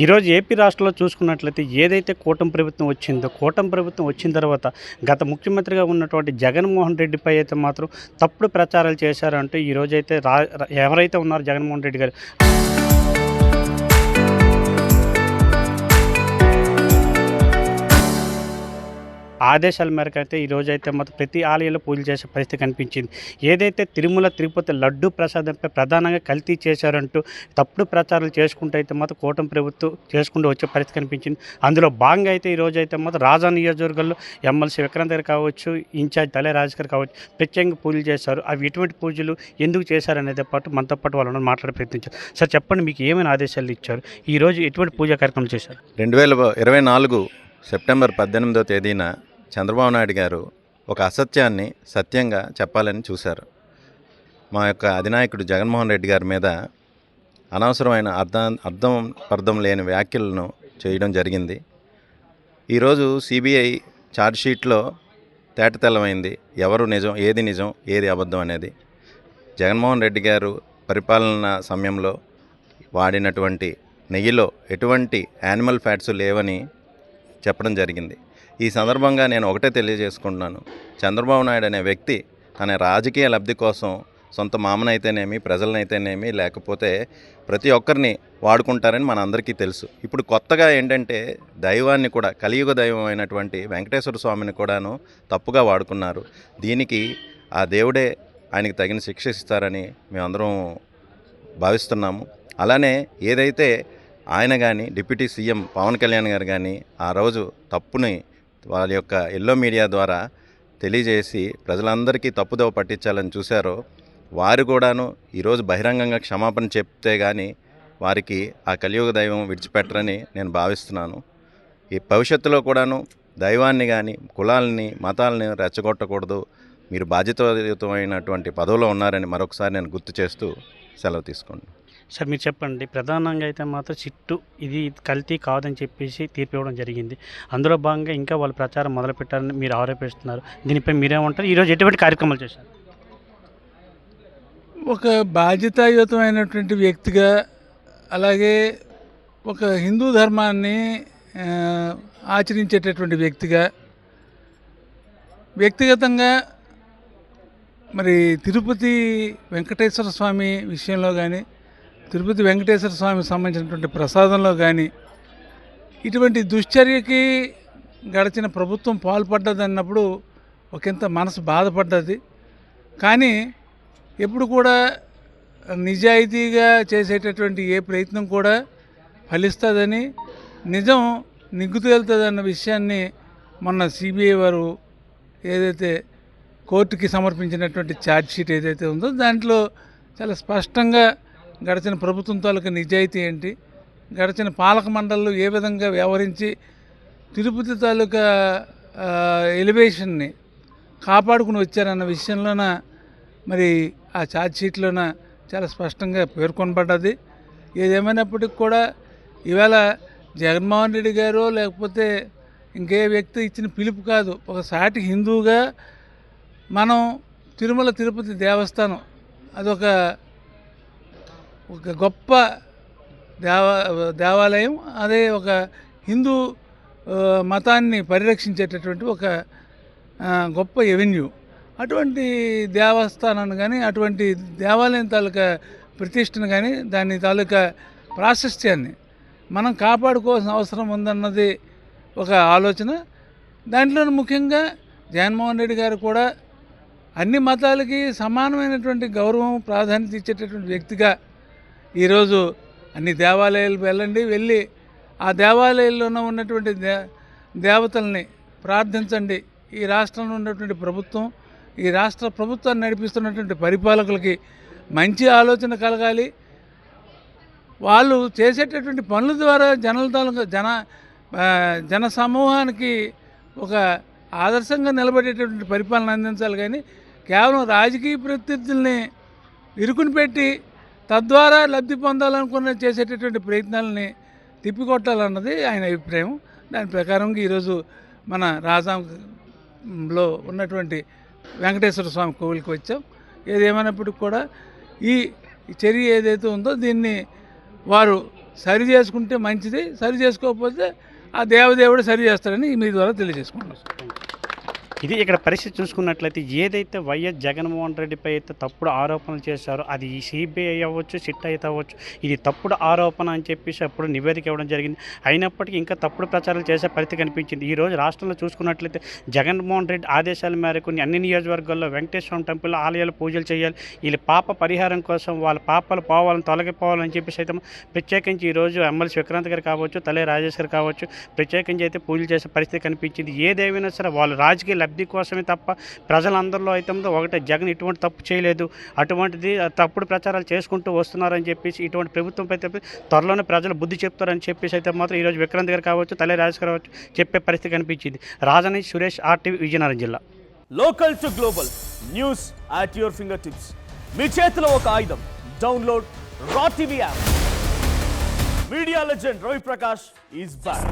ఈరోజు ఏపీ రాష్ట్రంలో చూసుకున్నట్లయితే ఏదైతే కూటమి ప్రభుత్వం వచ్చిందో, కూటమి ప్రభుత్వం వచ్చిన తర్వాత గత ముఖ్యమంత్రిగా ఉన్నటువంటి జగన్మోహన్ రెడ్డిపై అయితే మాత్రం తప్పుడు ప్రచారాలు చేశారంటూ ఈరోజైతే ఎవరైతే ఉన్నారో జగన్మోహన్ రెడ్డి గారు ఆదేశాల మేరకు అయితే ఈరోజైతే మొత్తం ప్రతి ఆలయంలో పూజలు చేసే పరిస్థితి కనిపించింది. ఏదైతే తిరుమల తిరుపతి లడ్డు ప్రసాదంపై ప్రధానంగా కల్తీ చేశారంటూ తప్పుడు ప్రచారాలు చేసుకుంటూ అయితే మాత్రం కూటమి ప్రభుత్వం చేసుకుంటూ వచ్చే పరిస్థితి కనిపించింది. అందులో భాగంగా అయితే ఈరోజైతే మాత్రం రాజా నియోజకవర్గంలో ఎమ్మెల్సీ విక్రాంత్ గారు కావచ్చు, ఇన్ఛార్జ్ తలే రాజు గారు కావచ్చు, ప్రత్యేకంగా పూజలు చేశారు. అవి ఎటువంటి పూజలు ఎందుకు చేశారనేది పాటు మనతో పాటు వాళ్ళని మాట్లాడే ప్రయత్నించారు. సార్ చెప్పండి, మీకు ఏమైనా ఆదేశాలు ఇచ్చారు? ఈరోజు ఎటువంటి పూజా కార్యక్రమం చేశారు? 2024 సెప్టెంబర్ 18వ తేదీన చంద్రబాబు నాయుడు గారు ఒక అసత్యాన్ని సత్యంగా చెప్పాలని చూశారు. మా యొక్క అధినాయకుడు జగన్మోహన్ రెడ్డి గారి మీద అనవసరమైన అర్థం లేని వ్యాఖ్యలను చేయడం జరిగింది. ఈరోజు సిబిఐ ఛార్జ్షీట్లో తేటతెల్లమైంది ఎవరు నిజం, ఏది అబద్ధం అనేది. జగన్మోహన్ రెడ్డి గారు పరిపాలన సమయంలో వాడినటువంటి నెయ్యిలో ఎటువంటి యానిమల్ ఫ్యాట్స్ లేవని చెప్పడం జరిగింది. ఈ సందర్భంగా నేను ఒకటే తెలియజేసుకుంటున్నాను, చంద్రబాబు నాయుడు అనే వ్యక్తి తన రాజకీయ లబ్ధి కోసం సొంత మామనైతేనేమి, ప్రజలనైతేనేమి, లేకపోతే ప్రతి ఒక్కరిని వాడుకుంటారని మనందరికీ తెలుసు. ఇప్పుడు కొత్తగా ఏంటంటే దైవాన్ని కూడా, కలియుగ దైవం అయినటువంటి వెంకటేశ్వర స్వామిని కూడాను తప్పుగా వాడుకున్నారు. దీనికి ఆ దేవుడే ఆయనకి తగిన శిక్ష ఇస్తారని మేమందరం భావిస్తున్నాము. అలానే ఏదైతే ఆయన కానీ డిప్యూటీ సీఎం పవన్ కళ్యాణ్ గారు కానీ ఆ రోజు తప్పుని వాళ్ళ యొక్క ఎల్లో మీడియా ద్వారా తెలియజేసి ప్రజలందరికీ తప్పుదోవ పట్టించాలని చూశారో, వారు కూడాను ఈరోజు బహిరంగంగా క్షమాపణ చెప్తే కానీ వారికి ఆ కలియుగ దైవం విడిచిపెట్టరని నేను భావిస్తున్నాను. ఈ భవిష్యత్తులో కూడాను దైవాన్ని కానీ, కులాలని, మతాలని రెచ్చగొట్టకూడదు. మీరు బాధ్యతాయుతమైనటువంటి పదవిలో ఉన్నారని మరొకసారి నేను గుర్తు చేస్తూ సెలవు తీసుకోండి. సార్ మీరు చెప్పండి, ప్రధానంగా అయితే మాత్రం చిట్టు ఇది కల్తీ కాదని చెప్పేసి తీర్పు ఇవ్వడం జరిగింది. అందులో భాగంగా ఇంకా వాళ్ళు ప్రచారం మొదలుపెట్టారని మీరు ఆరోపిస్తున్నారు. దీనిపై మీరేమంటారు? ఈరోజు ఎటువంటి కార్యక్రమాలు చేశారు? ఒక బాధ్యతాయుతమైనటువంటి వ్యక్తిగా, అలాగే ఒక హిందూ ధర్మాన్ని ఆచరించేటటువంటి వ్యక్తిగా, వ్యక్తిగతంగా మరి తిరుపతి వెంకటేశ్వర స్వామి విషయంలో కానీ, తిరుపతి వెంకటేశ్వర స్వామికి సంబంధించినటువంటి ప్రసాదంలో కానీ ఇటువంటి దుశ్చర్యకి గడిచిన ప్రభుత్వం పాల్పడ్డదన్నప్పుడు ఒకంత మనసు బాధపడ్డది. కానీ ఎప్పుడు కూడా నిజాయితీగా చేసేటటువంటి ఏ ప్రయత్నం కూడా ఫలిస్తుందని, నిజం నిగ్గు తేలుతుందన్న విషయాన్ని మొన్న సిబిఐ వారు ఏదైతే కోర్టుకి సమర్పించినటువంటి ఛార్జ్షీట్ ఏదైతే ఉందో దాంట్లో చాలా స్పష్టంగా గడిచిన ప్రభుత్వం తాలూకా నిజాయితీ ఏంటి, గడిచిన పాలక మండళ్ళు ఏ విధంగా వ్యవహరించి తిరుపతి తాలూకా ఎలివేషన్ని కాపాడుకుని వచ్చారన్న విషయంలోన మరి ఆ ఛార్జ్షీట్లోన చాలా స్పష్టంగా పేర్కొనబడ్డది. ఏదేమైనప్పటికీ కూడా ఈవేళ జగన్మోహన్ రెడ్డి గారు లేకపోతే ఇంకే వ్యక్తి ఇచ్చిన పిలుపు కాదు, ఒక సాటి హిందువుగా మనం తిరుమల తిరుపతి దేవస్థానం అదొక గొప్ప దేవాలయం, అదే ఒక హిందూ మతాన్ని పరిరక్షించేటటువంటి ఒక గొప్ప ఎవెన్యూ. అటువంటి దేవస్థానాన్ని కానీ, అటువంటి దేవాలయం తాలూకా ప్రతిష్టను కానీ, దాని తాలూకా ప్రాశస్త్యాన్ని మనం కాపాడుకోవాల్సిన అవసరం ఉందన్నది ఒక ఆలోచన. దాంట్లో ముఖ్యంగా జగన్మోహన్ రెడ్డి గారు కూడా అన్ని మతాలకి సమానమైనటువంటి గౌరవం, ప్రాధాన్యత ఇచ్చేటటువంటి వ్యక్తిగా ఈరోజు అన్ని దేవాలయాలకు వెళ్ళి ఆ దేవాలయాల్లోనూ ఉన్నటువంటి దేవతల్ని ప్రార్థించండి. ఈ రాష్ట్రంలో ఉన్నటువంటి ప్రభుత్వం, ఈ రాష్ట్ర ప్రభుత్వాన్ని నడిపిస్తున్నటువంటి పరిపాలకులకి మంచి ఆలోచన కలగాలి. వాళ్ళు చేసేటటువంటి పనుల ద్వారా జన సమూహానికి ఒక ఆదర్శంగా నిలబడేటటువంటి పరిపాలన అందించాలి. కానీ కేవలం రాజకీయ ప్రత్యర్థుల్ని ఇరుకుని పెట్టి తద్వారా లబ్ధి పొందాలనుకున్న చేసేటటువంటి ప్రయత్నాలని తిప్పికొట్టాలన్నది ఆయన అభిప్రాయం. దాని ప్రకారంగా ఈరోజు మన రాజాంలో ఉన్నటువంటి వెంకటేశ్వర స్వామి కోవిలికి వచ్చాం. ఏదేమైనప్పటికీ కూడా ఈ చర్య ఏదైతే ఉందో దీన్ని వారు సరి చేసుకుంటే మంచిది, సరి చేసుకోకపోతే ఆ దేవదేవుడు సరి చేస్తాడని మీ ద్వారా తెలియజేసుకుంటున్నాం. ఇది ఇక్కడ పరిస్థితి చూసుకున్నట్లయితే ఏదైతే వైఎస్ జగన్మోహన్ రెడ్డిపై అయితే తప్పుడు ఆరోపణలు చేశారో అది సిబిఐ అవ్వచ్చు, సిట్ అయితే అవ్వచ్చు, ఇది తప్పుడు ఆరోపణ అని చెప్పేసి అప్పుడు నివేదిక ఇవ్వడం జరిగింది. అయినప్పటికీ ఇంకా తప్పుడు ప్రచారాలు చేసే పరిస్థితి కనిపించింది. ఈరోజు రాష్ట్రంలో చూసుకున్నట్లయితే జగన్మోహన్ రెడ్డి ఆదేశాల మేరకు అన్ని నియోజకవర్గాల్లో వెంకటేశ్వర టెంపుల్లో ఆలయాలు పూజలు చేయాలి, వీళ్ళ పాప పరిహారం కోసం వాళ్ళ పాపాలు పోవాలని తొలగిపోవాలని చెప్పేసి అయితే ప్రత్యేకించి ఈరోజు ఎమ్మెల్సీ విక్రాంత్ గారు కావచ్చు, తలే రాజేష్ గారు కావచ్చు, ప్రత్యేకించి అయితే పూజలు చేసే పరిస్థితి కనిపించింది. ఏదేమైనా సరే వాళ్ళు రాజకీయ లబ్ధి కోసమే తప్ప ప్రజలందరిలో అయితే ఒకటే జగన్ ఇటువంటి తప్పు చేయలేదు, అటువంటిది తప్పుడు ప్రచారాలు చేసుకుంటూ వస్తున్నారని చెప్పేసి ఇటువంటి ప్రభుత్వం అయితే త్వరలోనే ప్రజలు బుద్ధి చెప్తారని చెప్పేసి అయితే మాత్రం ఈరోజు విక్రాంత్ గారు కావచ్చు, తలే రాజేష్ గారు కావచ్చు చెప్పే పరిస్థితి కనిపించింది. రాజని సురేష్, ఆర్టీవీ, విజయనగరం జిల్లా. Local to global news at your fingertips. మీ చేతిలో ఒక ఆయుధం. Download R TV app. Media legend Ravi Prakash is back.